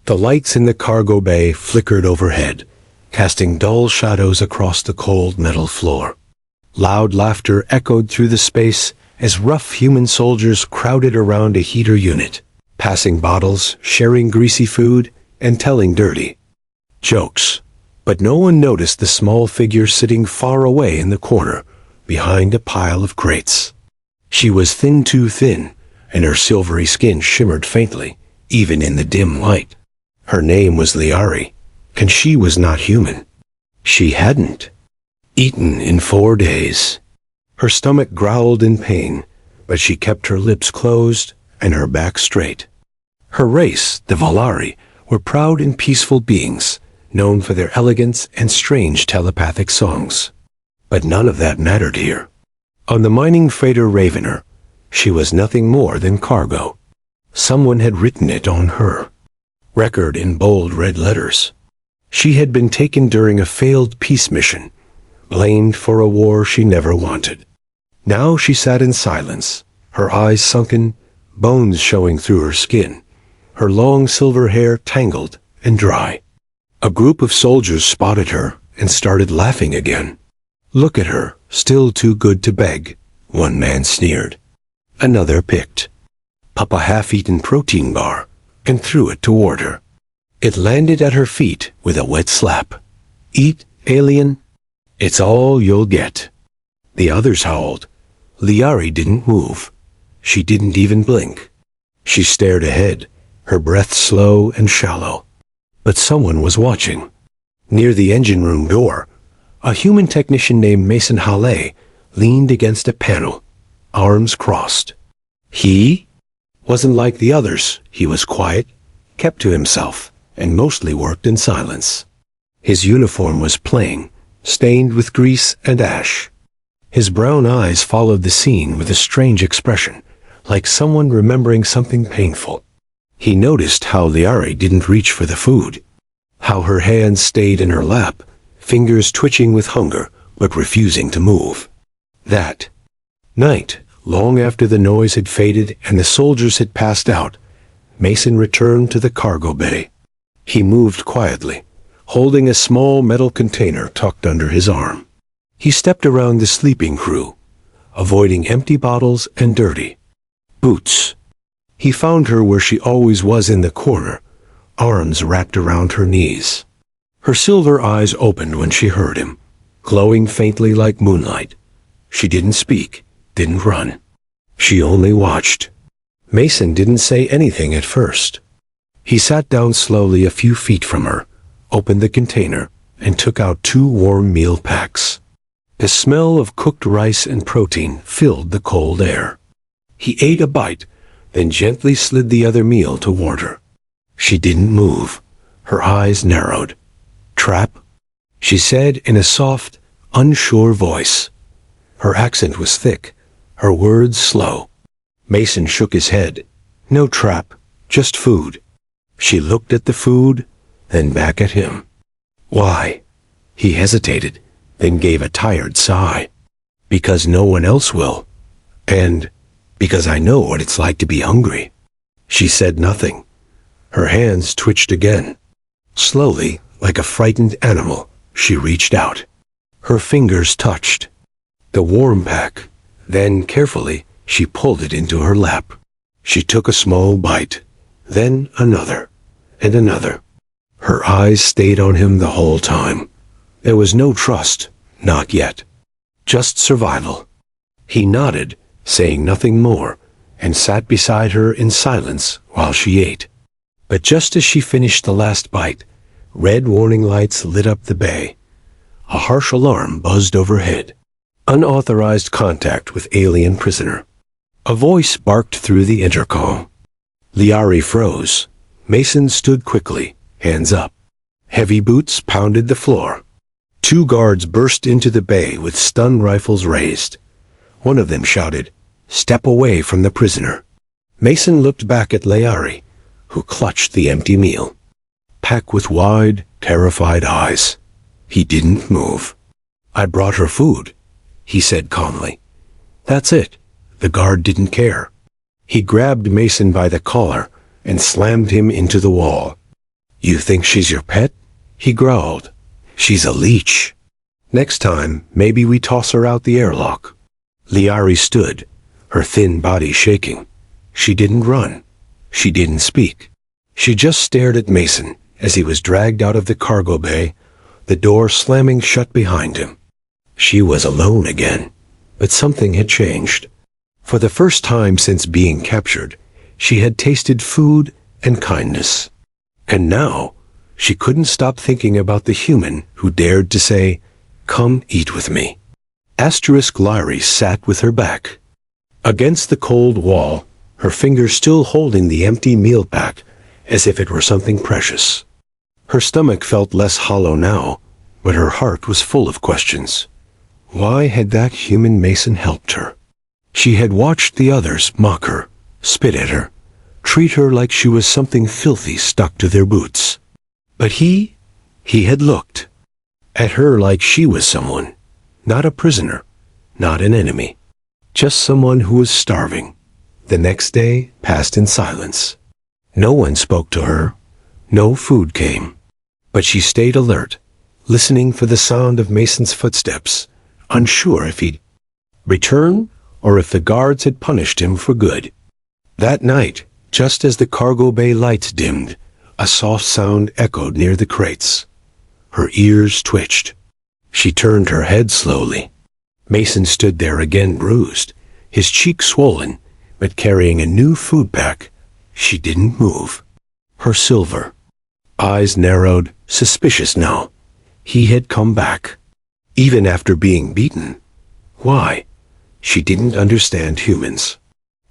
The lights in the cargo bay flickered overhead, casting dull shadows across the cold metal floor. Loud laughter echoed through the space as rough human soldiers crowded around a heater unit, passing bottles, sharing greasy food, and telling dirty jokes. But no one noticed the small figure sitting far away in the corner, behind a pile of crates. She was too thin, and her silvery skin shimmered faintly, even in the dim light. Her name was Liari, and she was not human. She hadn't eaten in 4 days. Her stomach growled in pain, but she kept her lips closed and her back straight. Her race, the Valari, were proud and peaceful beings, known for their elegance and strange telepathic songs. But none of that mattered here. On the mining freighter Ravener, she was nothing more than cargo. Someone had written it on her record in bold red letters. She had been taken during a failed peace mission, blamed for a war she never wanted. Now she sat in silence, her eyes sunken, bones showing through her skin, her long silver hair tangled and dry. A group of soldiers spotted her and started laughing again. "Look at her, still too good to beg," one man sneered. Another picked up a half-eaten protein bar and threw it toward her. It landed at her feet with a wet slap. "Eat, alien. It's all you'll get." The others howled. Liari didn't move. She didn't even blink. She stared ahead, her breath slow and shallow. But someone was watching. Near the engine room door, a human technician named Mason Hale leaned against a panel, arms crossed. He wasn't like the others. He was quiet, kept to himself, and mostly worked in silence. His uniform was plain, stained with grease and ash. His brown eyes followed the scene with a strange expression, like someone remembering something painful. He noticed how Liari didn't reach for the food, how her hands stayed in her lap, fingers twitching with hunger, but refusing to move. That night, long after the noise had faded and the soldiers had passed out, Mason returned to the cargo bay. He moved quietly, holding a small metal container tucked under his arm. He stepped around the sleeping crew, avoiding empty bottles and dirty boots. He found her where she always was in the corner, arms wrapped around her knees. Her silver eyes opened when she heard him, glowing faintly like moonlight. She didn't speak, didn't run. She only watched. Mason didn't say anything at first. He sat down slowly a few feet from her, opened the container, and took out 2 warm meal packs. The smell of cooked rice and protein filled the cold air. He ate a bite, then gently slid the other meal toward her. She didn't move. Her eyes narrowed. "Trap?" she said in a soft, unsure voice. Her accent was thick, her words slow. Mason shook his head. "No trap, just food." She looked at the food, then back at him. "Why?" He hesitated, then gave a tired sigh. "Because no one else will. And because I know what it's like to be hungry." She said nothing. Her hands twitched again. Slowly, like a frightened animal, she reached out. Her fingers touched the warm pack. Then, carefully, she pulled it into her lap. She took a small bite, then another, and another. Her eyes stayed on him the whole time. There was no trust, not yet. Just survival. He nodded, saying nothing more, and sat beside her in silence while she ate. But just as she finished the last bite, red warning lights lit up the bay. A harsh alarm buzzed overhead. Unauthorized contact with alien prisoner. A voice barked through the intercom. Liari froze. Mason stood quickly, hands up. Heavy boots pounded the floor. 2 guards burst into the bay with stun rifles raised. One of them shouted, "Step away from the prisoner." Mason looked back at Liari, who clutched the empty meal. Pack with wide, terrified eyes. He didn't move. "I brought her food," he said calmly. That's it. The guard didn't care. He grabbed Mason by the collar and slammed him into the wall. You think she's your pet? He growled. She's a leech. Next time, maybe we toss her out the airlock. Liari stood, her thin body shaking. She didn't run. She didn't speak. She just stared at Mason as he was dragged out of the cargo bay, the door slamming shut behind him. She was alone again, but something had changed. For the first time since being captured, she had tasted food and kindness. And now, she couldn't stop thinking about the human who dared to say, "Come eat with me." Liari sat with her back against the cold wall, her fingers still holding the empty meal pack as if it were something precious. Her stomach felt less hollow now, but her heart was full of questions. Why had that human Mason helped her? She had watched the others mock her, spit at her, treat her like she was something filthy stuck to their boots. But he had looked at her like she was someone, not a prisoner, not an enemy, just someone who was starving. The next day passed in silence. No one spoke to her, no food came, but she stayed alert, listening for the sound of Mason's footsteps, unsure if he'd return or if the guards had punished him for good. That night, just as the cargo bay lights dimmed, a soft sound echoed near the crates. Her ears twitched. She turned her head slowly. Mason stood there again, bruised, his cheek swollen, but carrying a new food pack. She didn't move. Her silver eyes narrowed, suspicious now. He had come back, even after being beaten. Why? She didn't understand humans.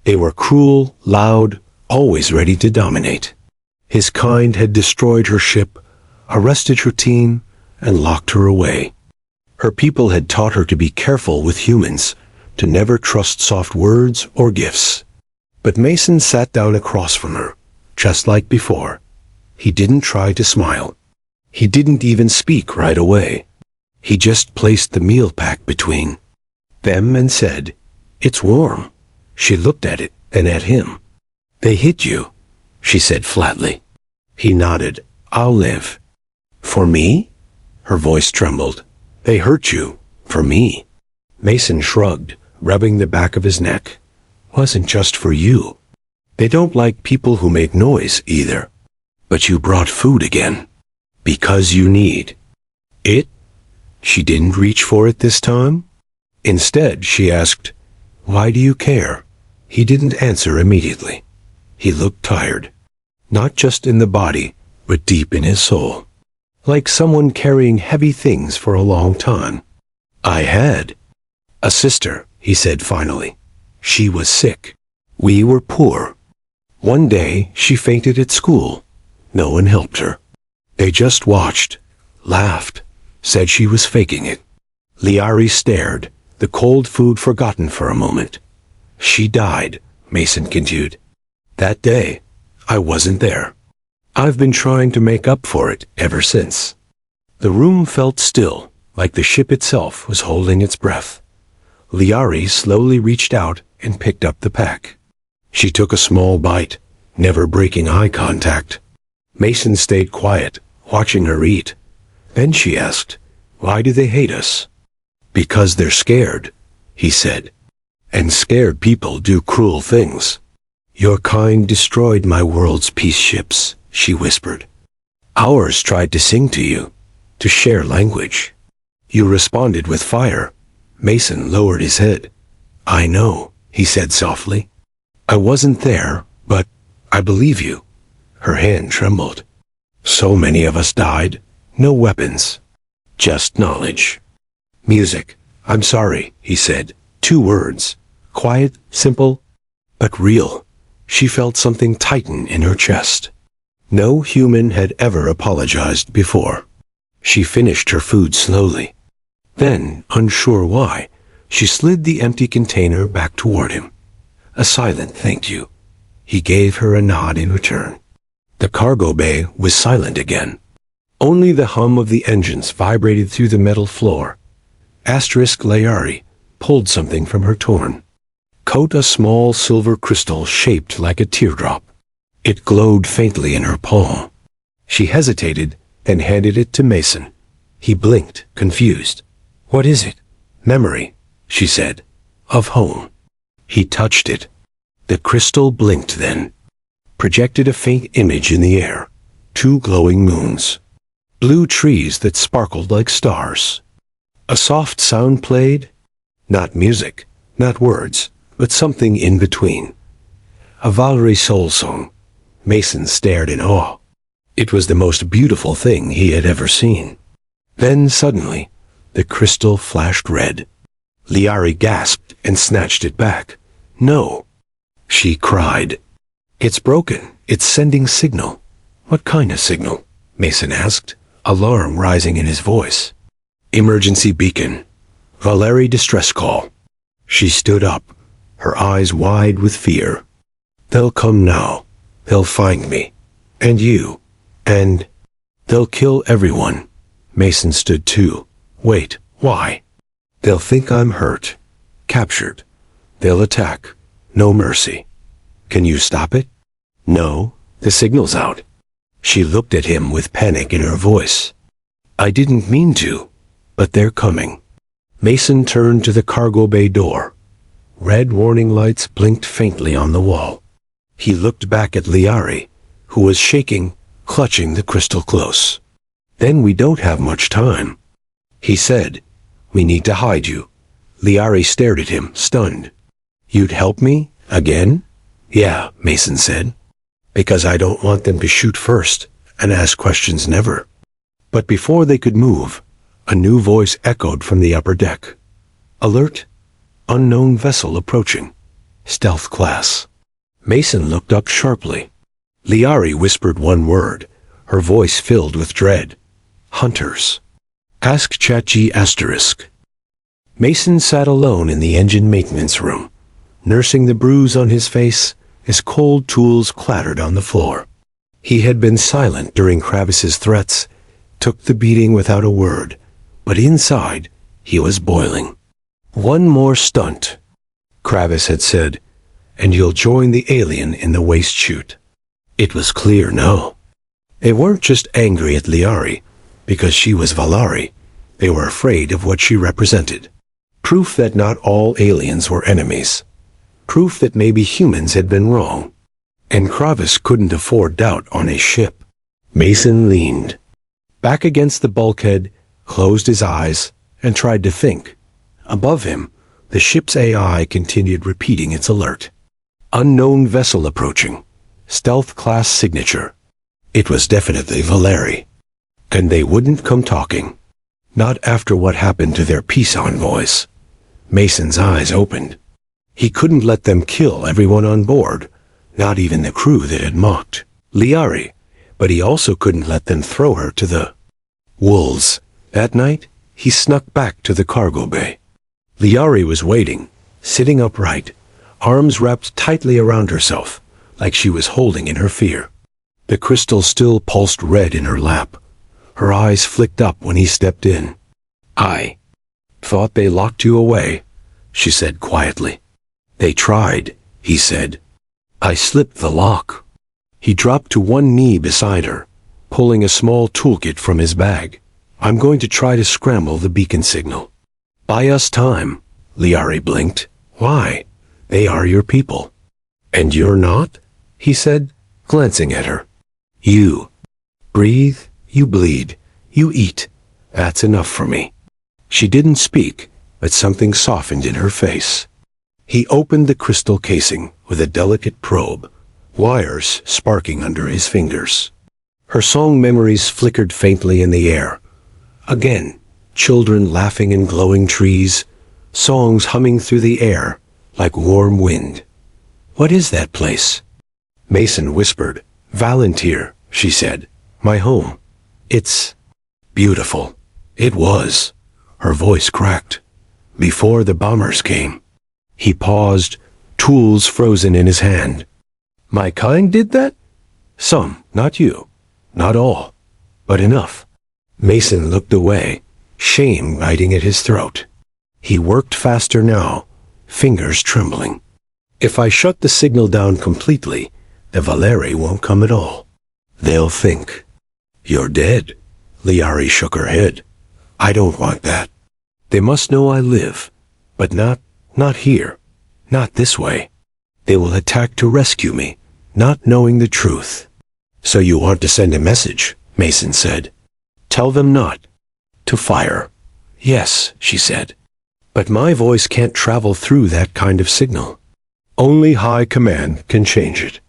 They were cruel, loud, always ready to dominate. His kind had destroyed her ship, arrested her team, and locked her away. Her people had taught her to be careful with humans, to never trust soft words or gifts. But Mason sat down across from her, just like before. He didn't try to smile. He didn't even speak right away. He just placed the meal pack between them and said, "It's warm." She looked at it and at him. "They hit you," she said flatly. He nodded. "I'll live." "For me?" Her voice trembled. "They hurt you. For me." Mason shrugged, rubbing the back of his neck. "Wasn't just for you. They don't like people who make noise either. But you brought food again. Because you need it." She didn't reach for it this time. Instead, she asked, "Why do you care?" He didn't answer immediately. He looked tired. Not just in the body, but deep in his soul. Like someone carrying heavy things for a long time. "I had a sister," he said finally. "She was sick. We were poor. One day, she fainted at school. No one helped her. They just watched, laughed, said she was faking it." Liari stared, the cold food forgotten for a moment. "She died," Mason continued. "That day, I wasn't there. I've been trying to make up for it ever since." The room felt still, like the ship itself was holding its breath. Liari slowly reached out and picked up the pack. She took a small bite, never breaking eye contact. Mason stayed quiet, watching her eat. Then she asked, "Why do they hate us?" "Because they're scared," he said. "And scared people do cruel things." "Your kind destroyed my world's peace ships," she whispered. "Ours tried to sing to you, to share language. You responded with fire." Mason lowered his head. "I know," he said softly. "I wasn't there, but I believe you." Her hand trembled. "So many of us died. No weapons. Just knowledge." "Music. I'm sorry," he said. 2 words. Quiet, simple, but real. She felt something tighten in her chest. No human had ever apologized before. She finished her food slowly. Then, unsure why, she slid the empty container back toward him. A silent "thank you." He gave her a nod in return. The cargo bay was silent again. Only the hum of the engines vibrated through the metal floor. Liari pulled something from her torn coat, a small silver crystal shaped like a teardrop. It glowed faintly in her palm. She hesitated, then handed it to Mason. He blinked, confused. "What is it?" "Memory," she said. "Of home." He touched it. The crystal blinked then, projected a faint image in the air. 2 glowing moons. Blue trees that sparkled like stars. A soft sound played. Not music, not words, but something in between. A Valerie soul song. Mason stared in awe. It was the most beautiful thing he had ever seen. Then suddenly, the crystal flashed red. Liari gasped and snatched it back. "No!" she cried. "It's broken. It's sending signal." "What kind of signal?" Mason asked, alarm rising in his voice. "Emergency beacon. Valerie distress call." She stood up, her eyes wide with fear. "They'll come now. They'll find me. And you. And they'll kill everyone." Mason stood too. "Wait, why?" "They'll think I'm hurt. Captured. They'll attack. No mercy." "Can you stop it?" "No, the signal's out." She looked at him with panic in her voice. "I didn't mean to, but they're coming." Mason turned to the cargo bay door. Red warning lights blinked faintly on the wall. He looked back at Liari, who was shaking, clutching the crystal close. "Then we don't have much time," he said. "We need to hide you." Liari stared at him, stunned. "You'd help me? Again?" "Yeah," Mason said. "Because I don't want them to shoot first and ask questions never." But before they could move, a new voice echoed from the upper deck. "Alert! Unknown vessel approaching. Stealth class." Mason looked up sharply. Liari whispered one word, her voice filled with dread. "Hunters. Ask ChatG*." Mason sat alone in the engine maintenance room, nursing the bruise on his face as cold tools clattered on the floor. He had been silent during Kravis's threats, took the beating without a word, but inside he was boiling. "One more stunt," Kravis had said, "and you'll join the alien in the waste chute." It was clear no. They weren't just angry at Liari, because she was Valari. They were afraid of what she represented. Proof that not all aliens were enemies. Proof that maybe humans had been wrong. And Kravis couldn't afford doubt on his ship. Mason leaned back against the bulkhead, closed his eyes, and tried to think. Above him, the ship's AI continued repeating its alert. Unknown vessel approaching. Stealth class signature. It was definitely Valerie. And they wouldn't come talking. Not after what happened to their peace envoys. Mason's eyes opened. He couldn't let them kill everyone on board, not even the crew that had mocked Liari, but he also couldn't let them throw her to the wolves. That night, he snuck back to the cargo bay. Liari was waiting, sitting upright, arms wrapped tightly around herself, like she was holding in her fear. The crystal still pulsed red in her lap. Her eyes flicked up when he stepped in. "I thought they locked you away," she said quietly. "They tried," he said. "I slipped the lock." He dropped to one knee beside her, pulling a small toolkit from his bag. "I'm going to try to scramble the beacon signal." "Buy us time," Liari blinked. "Why? They are your people." "And you're not?" he said, glancing at her. "You breathe, you bleed, you eat. That's enough for me." She didn't speak, but something softened in her face. He opened the crystal casing with a delicate probe, wires sparking under his fingers. Her song memories flickered faintly in the air. Again, children laughing in glowing trees, songs humming through the air like warm wind. "What is that place?" Mason whispered. "Valantir," she said. "My home. It's beautiful." It was. Her voice cracked. "Before the bombers came." He paused, tools frozen in his hand. "My kind did that?" "Some, not you. Not all. But enough." Mason looked away, shame biting at his throat. He worked faster now, fingers trembling. "If I shut the signal down completely, the Valerie won't come at all. They'll think." You're dead. Liari shook her head. I don't want that. They must know I live, but not here. Not this way. They will attack to rescue me, not knowing the truth. So you want to send a message, Mason said. Tell them not to fire. Yes, she said. But my voice can't travel through that kind of signal. Only High Command can change it.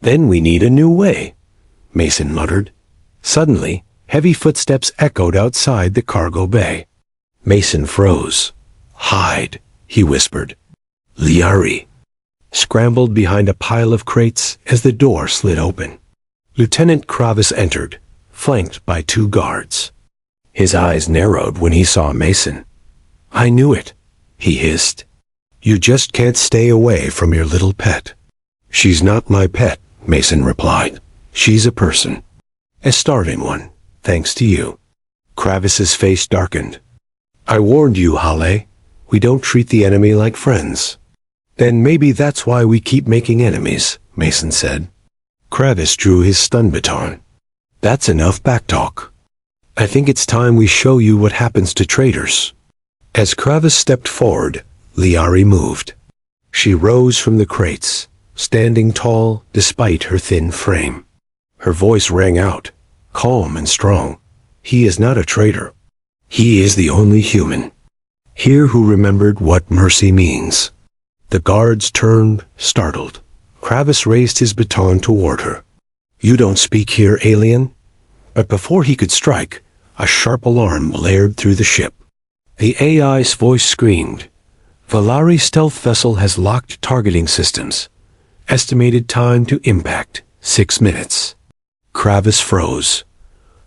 Then we need a new way, Mason muttered. Suddenly, heavy footsteps echoed outside the cargo bay. Mason froze. Hide, he whispered. Liari scrambled behind a pile of crates as the door slid open. Lieutenant Kravis entered, flanked by 2 guards. His eyes narrowed when he saw Mason. I knew it, he hissed. You just can't stay away from your little pet. She's not my pet, Mason replied. She's a person. A starving one, thanks to you. Kravis's face darkened. I warned you, Halle. We don't treat the enemy like friends. Then maybe that's why we keep making enemies, Mason said. Kravis drew his stun baton. That's enough backtalk. I think it's time we show you what happens to traitors. As Kravis stepped forward, Liari moved. She rose from the crates, standing tall despite her thin frame. Her voice rang out, calm and strong. He is not a traitor. He is the only human here who remembered what mercy means. The guards turned, startled. Kravis raised his baton toward her. You don't speak here, alien? But before he could strike, a sharp alarm blared through the ship. The AI's voice screamed. Valari stealth vessel has locked targeting systems. Estimated time to impact, 6 minutes. Kravis froze.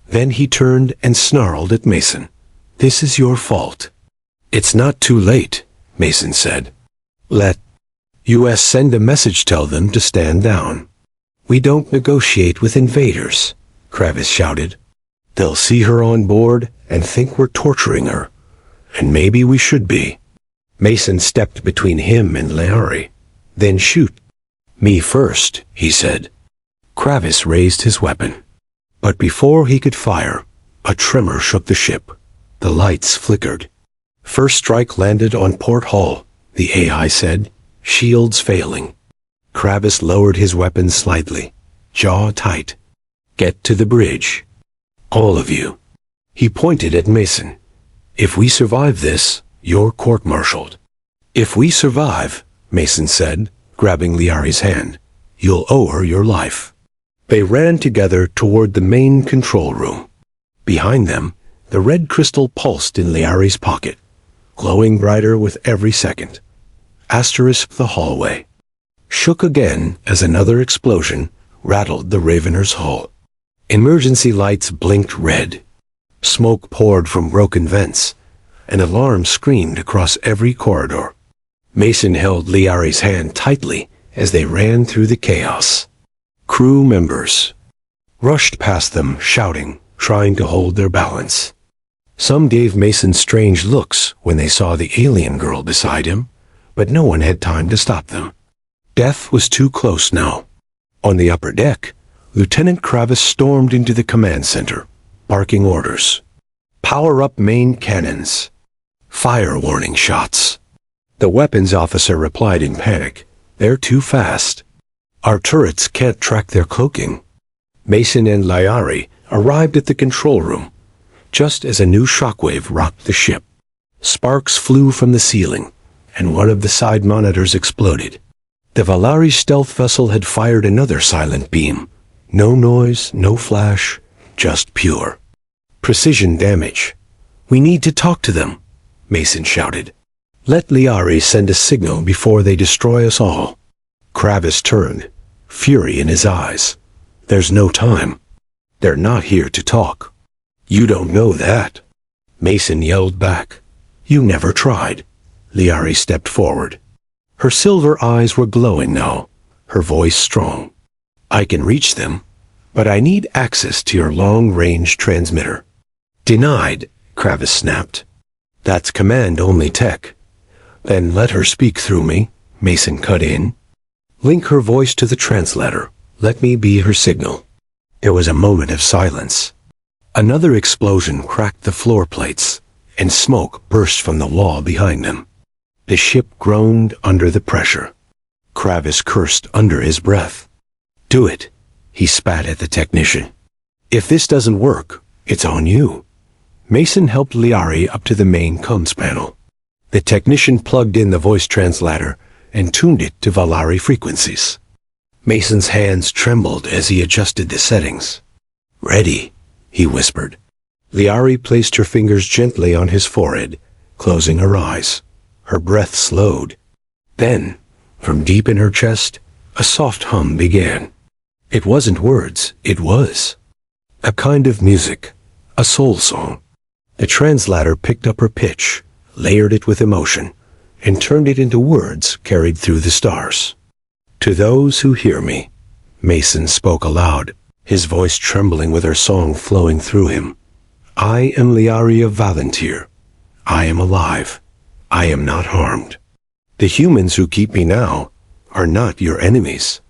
Then he turned and snarled at Mason. This is your fault. It's not too late, Mason said. Let US send a message, tell them to stand down. We don't negotiate with invaders, Kravis shouted. They'll see her on board and think we're torturing her. And maybe we should be. Mason stepped between him and Liari. Then shoot. Me first, he said. Kravis raised his weapon. But before he could fire, a tremor shook the ship. The lights flickered. First strike landed on port hull, the AI said, shields failing. Kravis lowered his weapon slightly, jaw tight. Get to the bridge. All of you. He pointed at Mason. If we survive this, you're court-martialed. If we survive, Mason said, grabbing Liari's hand, you'll owe her your life. They ran together toward the main control room. Behind them, the red crystal pulsed in Liari's pocket, glowing brighter with every second. Asterisk the hallway. Shook again as another explosion rattled the Ravener's hull. Emergency lights blinked red. Smoke poured from broken vents. An alarm screamed across every corridor. Mason held Liari's hand tightly as they ran through the chaos. Crew members rushed past them, shouting, trying to hold their balance. Some gave Mason strange looks when they saw the alien girl beside him, but no one had time to stop them. Death was too close now. On the upper deck, Lieutenant Kravis stormed into the command center, barking orders. Power up main cannons. Fire warning shots. The weapons officer replied in panic. They're too fast. Our turrets can't track their cloaking. Mason and Liari arrived at the control room, just as a new shockwave rocked the ship. Sparks flew from the ceiling, and one of the side monitors exploded. The Valari stealth vessel had fired another silent beam. No noise, no flash, just pure precision damage. We need to talk to them, Mason shouted. Let Liari send a signal before they destroy us all. Kravis turned, fury in his eyes. There's no time. They're not here to talk. You don't know that. Mason yelled back. You never tried. Liari stepped forward. Her silver eyes were glowing now, her voice strong. I can reach them, but I need access to your long-range transmitter. Denied, Kravis snapped. That's command-only tech. Then let her speak through me, Mason cut in. Link her voice to the translator. Let me be her signal. There was a moment of silence. Another explosion cracked the floor plates, and smoke burst from the wall behind them. The ship groaned under the pressure. Kravis cursed under his breath. "Do it," he spat at the technician. "If this doesn't work, it's on you." Mason helped Liari up to the main comms panel. The technician plugged in the voice translator and tuned it to Valari frequencies. Mason's hands trembled as he adjusted the settings. "Ready," he whispered. Liari placed her fingers gently on his forehead, closing her eyes. Her breath slowed. Then, from deep in her chest, a soft hum began. It wasn't words, it was a kind of music, a soul song. The translator picked up her pitch, layered it with emotion, and turned it into words carried through the stars. "To those who hear me," Mason spoke aloud, his voice trembling with her song flowing through him. "I am Liari of Valentir. I am alive. I am not harmed. The humans who keep me now are not your enemies.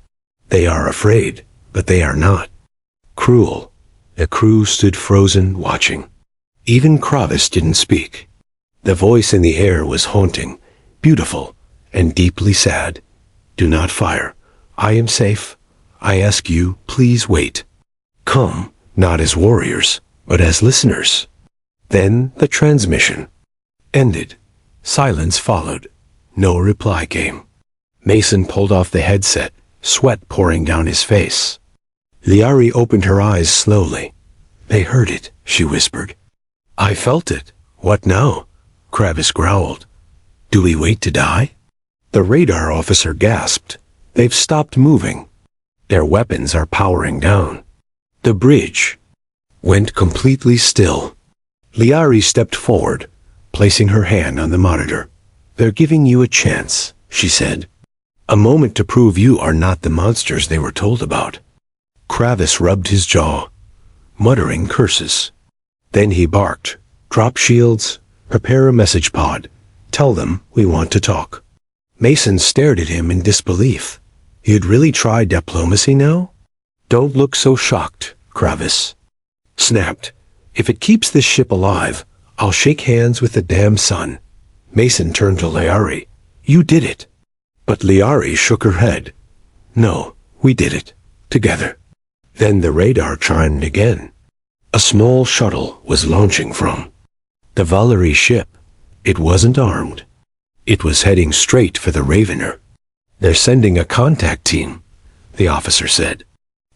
They are afraid, but they are not cruel." The crew stood frozen, watching. Even Kravis didn't speak. The voice in the air was haunting, beautiful, and deeply sad. "Do not fire. I am safe. I ask you, please wait. Come, not as warriors, but as listeners." Then the transmission ended. Silence followed. No reply came. Mason pulled off the headset, sweat pouring down his face. Liari opened her eyes slowly. "They heard it," she whispered. "I felt it. What now?" Kravis growled. "Do we wait to die?" The radar officer gasped. "They've stopped moving. Their weapons are powering down." The bridge went completely still. Liari stepped forward, placing her hand on the monitor. "They're giving you a chance," she said. "A moment to prove you are not the monsters they were told about." Kravis rubbed his jaw, muttering curses. Then he barked, "Drop shields, prepare a message pod. Tell them we want to talk." Mason stared at him in disbelief. You'd really tried diplomacy now? "Don't look so shocked," Kravis snapped. "If it keeps this ship alive, I'll shake hands with the damn sun." Mason turned to Liari. "You did it." But Liari shook her head. "No, we did it. Together." Then the radar chimed again. A small shuttle was launching from the Valari ship. It wasn't armed. It was heading straight for the Ravener. "They're sending a contact team," the officer said.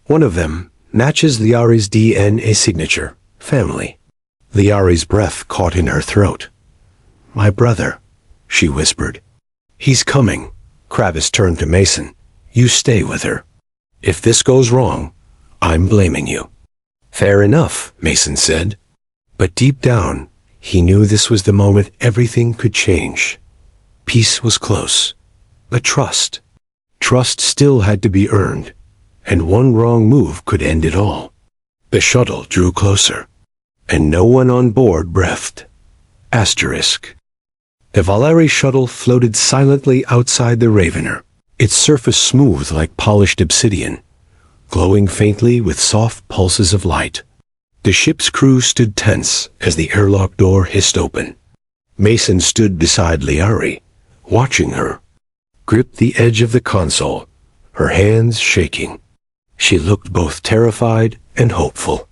"One of them matches Liari's DNA signature. Family." Liari's breath caught in her throat. "My brother," she whispered. "He's coming." Kravis turned to Mason. "You stay with her. If this goes wrong, I'm blaming you." "Fair enough," Mason said. But deep down, he knew this was the moment everything could change. Peace was close. But trust. Trust still had to be earned, and one wrong move could end it all. The shuttle drew closer, and no one on board breathed. Asterisk. The Valari shuttle floated silently outside the Ravener, its surface smooth like polished obsidian, glowing faintly with soft pulses of light. The ship's crew stood tense as the airlock door hissed open. Mason stood beside Liari, watching her, gripped the edge of the console, her hands shaking. She looked both terrified and hopeful.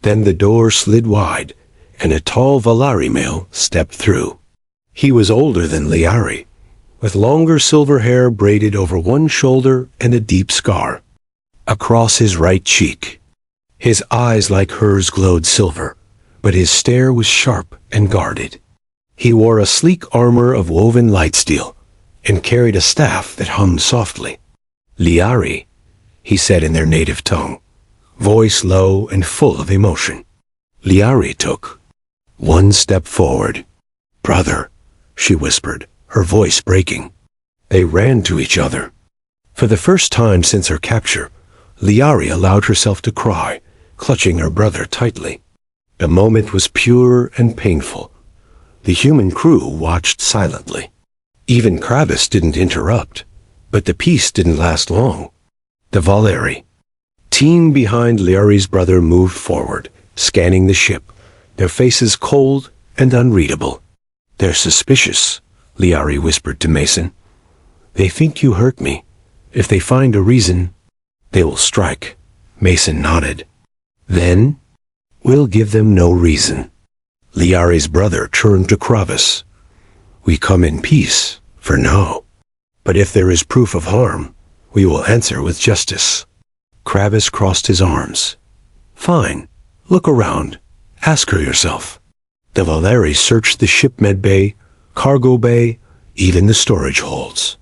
Then the door slid wide, and a tall Valari male stepped through. He was older than Liari, with longer silver hair braided over one shoulder and a deep scar across his right cheek. His eyes, like hers, glowed silver, but his stare was sharp and guarded. He wore a sleek armor of woven light steel, and carried a staff that hummed softly. "Liari," he said in their native tongue, voice low and full of emotion. Liari took one step forward. "Brother," she whispered, her voice breaking. They ran to each other. For the first time since her capture, Liari allowed herself to cry, clutching her brother tightly. The moment was pure and painful. The human crew watched silently. Even Kravis didn't interrupt, but the peace didn't last long. The Valari team behind Liari's brother moved forward, scanning the ship, their faces cold and unreadable. "They're suspicious," Liari whispered to Mason. "They think you hurt me. If they find a reason, they will strike." Mason nodded. "Then, we'll give them no reason." Liari's brother turned to Kravis. "We come in peace, for now. But if there is proof of harm, we will answer with justice." Kravis crossed his arms. "Fine. Look around. Ask her yourself." The Valeri searched the ship medbay, cargo bay, even the storage holds.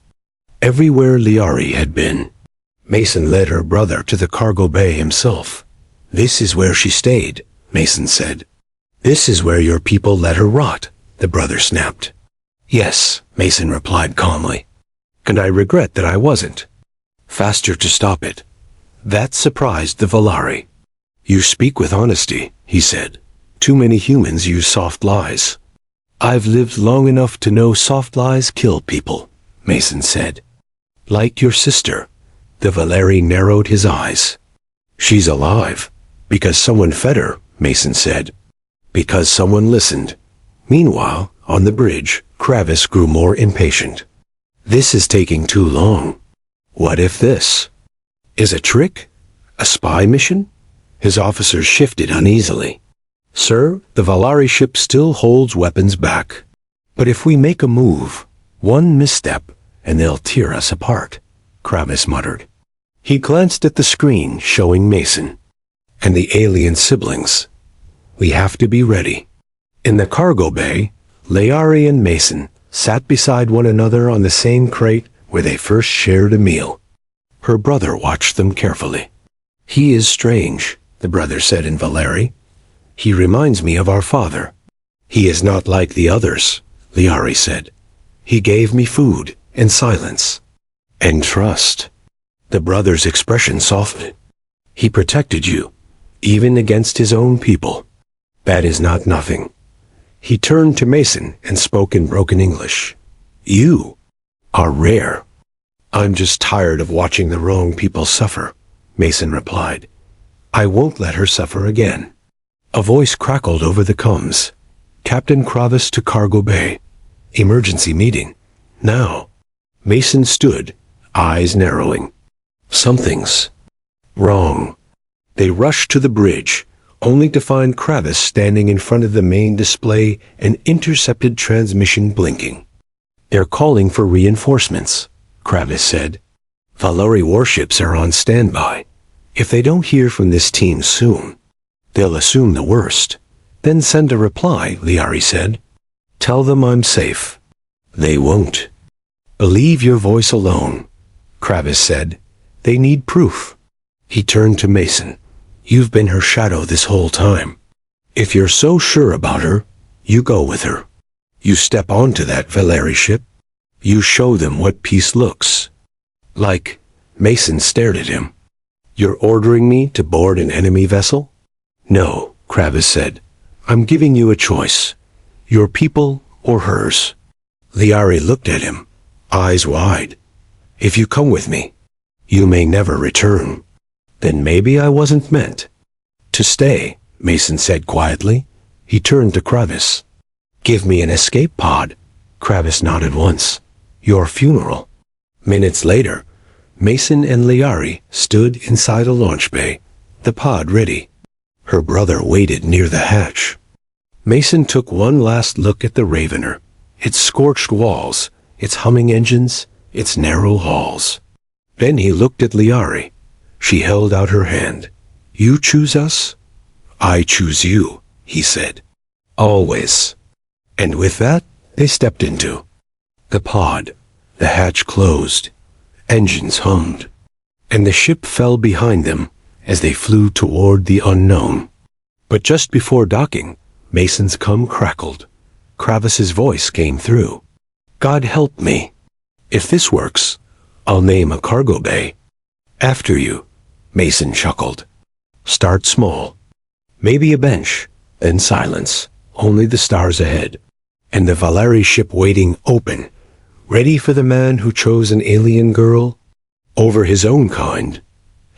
Everywhere Liari had been. Mason led her brother to the cargo bay himself. "This is where she stayed," Mason said. "This is where your people let her rot," the brother snapped. "Yes," Mason replied calmly. "And I regret that I wasn't faster to stop it." That surprised the Valeri. "You speak with honesty," he said. "Too many humans use soft lies." "I've lived long enough to know soft lies kill people," Mason said. "Like your sister." The Valeri narrowed his eyes. "She's alive. Because someone fed her," Mason said. "Because someone listened." Meanwhile, on the bridge, Kravis grew more impatient. "This is taking too long. What if this is a trick? A spy mission?" His officers shifted uneasily. "Sir, the Valeri ship still holds weapons back. But if we make a move, one misstep, and they'll tear us apart," Kravis muttered. He glanced at the screen showing Mason and the alien siblings. "We have to be ready." In the cargo bay, Liari and Mason sat beside one another on the same crate where they first shared a meal. Her brother watched them carefully. "He is strange," the brother said in Valeri. "He reminds me of our father." "He is not like the others," Liari said. "He gave me food and silence and trust." The brother's expression softened. "He protected you, even against his own people. That is not nothing." He turned to Mason and spoke in broken English. "You are rare." "I'm just tired of watching the wrong people suffer," Mason replied. "I won't let her suffer again." A voice crackled over the comms. "Captain Kravis to cargo bay. Emergency meeting. Now." Mason stood, eyes narrowing. Something's wrong. They rushed to the bridge, only to find Kravis standing in front of the main display, an intercepted transmission blinking. "They're calling for reinforcements," Kravis said. "Valeri warships are on standby. If they don't hear from this team soon, they'll assume the worst. Then send a reply," Liari said. "Tell them I'm safe." "They won't. Believe your voice alone," Kravis said. "They need proof." He turned to Mason. "You've been her shadow this whole time. If you're so sure about her, you go with her. You step onto that Valeri ship. You show them what peace looks like." Mason stared at him. "You're ordering me to board an enemy vessel?" "No," Kravis said. "I'm giving you a choice. Your people or hers." Liari looked at him, eyes wide. "If you come with me, you may never return." "Then maybe I wasn't meant to stay," Mason said quietly. He turned to Kravis. "Give me an escape pod." Kravis nodded once. "Your funeral." Minutes later, Mason and Liari stood inside a launch bay, the pod ready. Her brother waited near the hatch. Mason took one last look at the Ravener, its scorched walls, its humming engines, its narrow halls. Then he looked at Liari. She held out her hand. "You choose us? I choose you," he said. "Always." And with that, they stepped into the pod. The hatch closed. Engines hummed. And the ship fell behind them as they flew toward the unknown. But just before docking, Mason's cum crackled. Kravis's voice came through. "God help me. If this works, I'll name a cargo bay after you." Mason chuckled. "Start small. Maybe a bench, then silence, only the stars ahead. And the Valeri ship waiting open, ready for the man who chose an alien girl over his own kind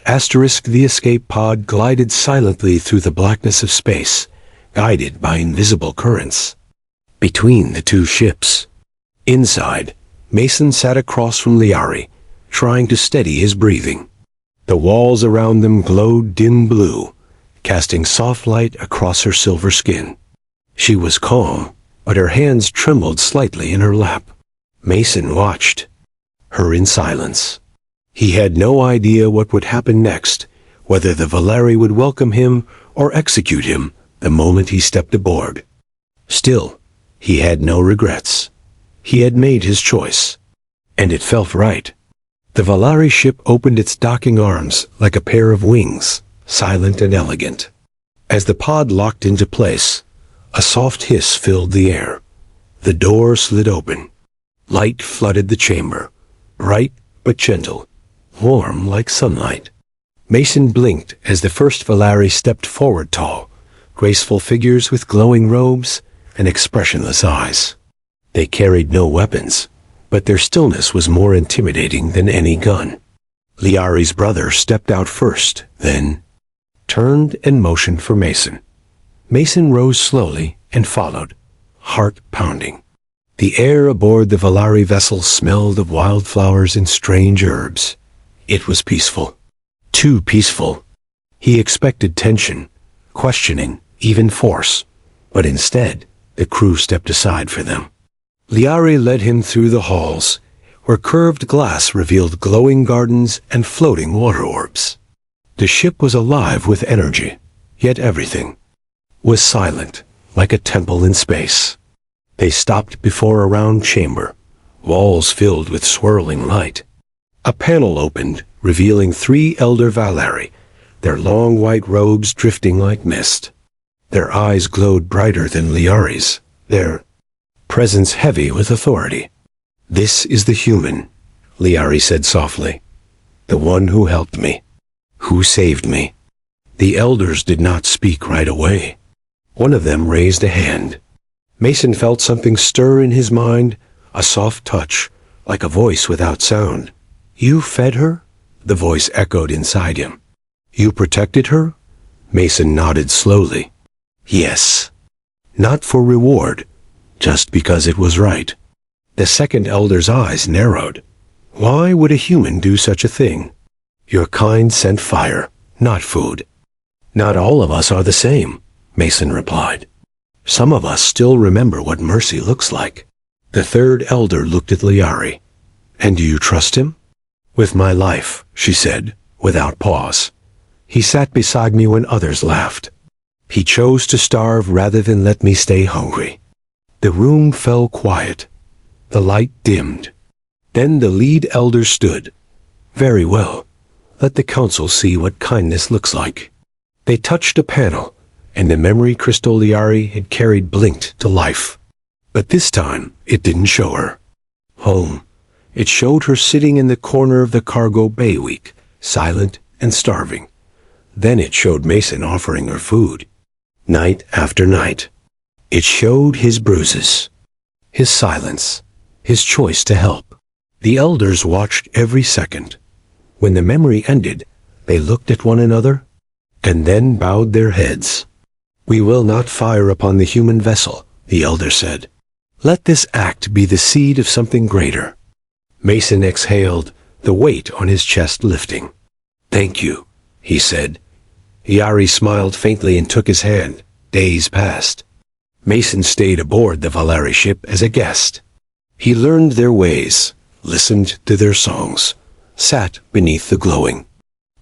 The escape pod glided silently through the blackness of space, guided by invisible currents. Between the two ships. Inside, Mason sat across from Liari, trying to steady his breathing. The walls around them glowed dim blue, casting soft light across her silver skin. She was calm, but her hands trembled slightly in her lap. Mason watched her in silence. He had no idea what would happen next, whether the Valeri would welcome him or execute him the moment he stepped aboard. Still, he had no regrets. He had made his choice, and it felt right. The Valeri ship opened its docking arms like a pair of wings, silent and elegant. As the pod locked into place, a soft hiss filled the air. The door slid open. Light flooded the chamber, bright but gentle, warm like sunlight. Mason blinked as the first Valeri stepped forward, tall, graceful figures with glowing robes and expressionless eyes. They carried no weapons, but their stillness was more intimidating than any gun. Liari's brother stepped out first, then turned and motioned for Mason. Mason rose slowly and followed, heart pounding. The air aboard the Valeri vessel smelled of wildflowers and strange herbs. It was peaceful. Too peaceful. He expected tension, questioning, even force, but instead, the crew stepped aside for them. Liari led him through the halls, where curved glass revealed glowing gardens and floating water orbs. The ship was alive with energy, yet everything was silent, like a temple in space. They stopped before a round chamber, walls filled with swirling light. A panel opened, revealing 3 elder Valeri, their long white robes drifting like mist. Their eyes glowed brighter than Liari's, their presence heavy with authority. "This is the human," Liari said softly. "The one who helped me, who saved me." The elders did not speak right away. One of them raised a hand. Mason felt something stir in his mind, a soft touch, like a voice without sound. "You fed her?" the voice echoed inside him. "You protected her?" Mason nodded slowly. "Yes. Not for reward, just because it was right." The second elder's eyes narrowed. "Why would a human do such a thing?" "Your kind sent fire, not food." "Not all of us are the same," Mason replied. "Some of us still remember what mercy looks like." The third elder looked at Liari. "And do you trust him?" "With my life," she said, without pause. "He sat beside me when others laughed. He chose to starve rather than let me stay hungry." The room fell quiet. The light dimmed. Then the lead elder stood. "Very well. Let the council see what kindness looks like." They touched a panel, and the memory crystal Liari had carried blinked to life. But this time, it didn't show her home. It showed her sitting in the corner of the cargo bay, weak, silent, and starving. Then it showed Mason offering her food, night after night. It showed his bruises, his silence, his choice to help. The elders watched every second. When the memory ended, they looked at one another, and then bowed their heads. "We will not fire upon the human vessel," the elder said. "Let this act be the seed of something greater." Mason exhaled, the weight on his chest lifting. "Thank you," he said. Liari smiled faintly and took his hand. Days passed. Mason stayed aboard the Valeri ship as a guest. He learned their ways, listened to their songs, sat beneath the glowing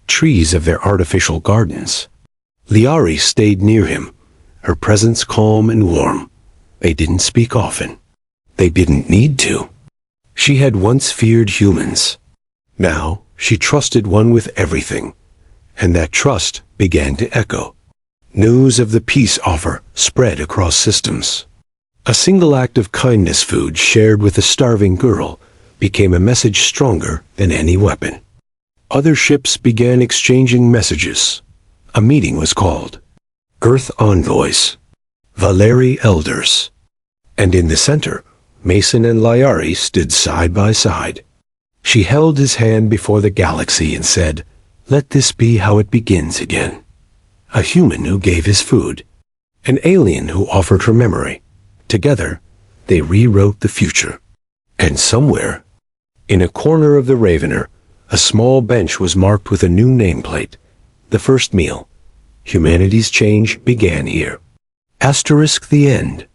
trees of their artificial gardens. Liari stayed near him, her presence calm and warm. They didn't speak often. They didn't need to. She had once feared humans. Now she trusted one with everything, and that trust began to echo. News of the peace offer spread across systems. A single act of kindness, food shared with a starving girl, became a message stronger than any weapon. Other ships began exchanging messages. A meeting was called. Earth envoys, Valeri elders. And in the center, Mason and Liari stood side by side. She held his hand before the galaxy and said, Let this be how it begins again. A human who gave his food. An alien who offered her memory. Together, they rewrote the future. And somewhere, in a corner of the Ravener, a small bench was marked with a new nameplate. The first meal. Humanity's change began here. *The end.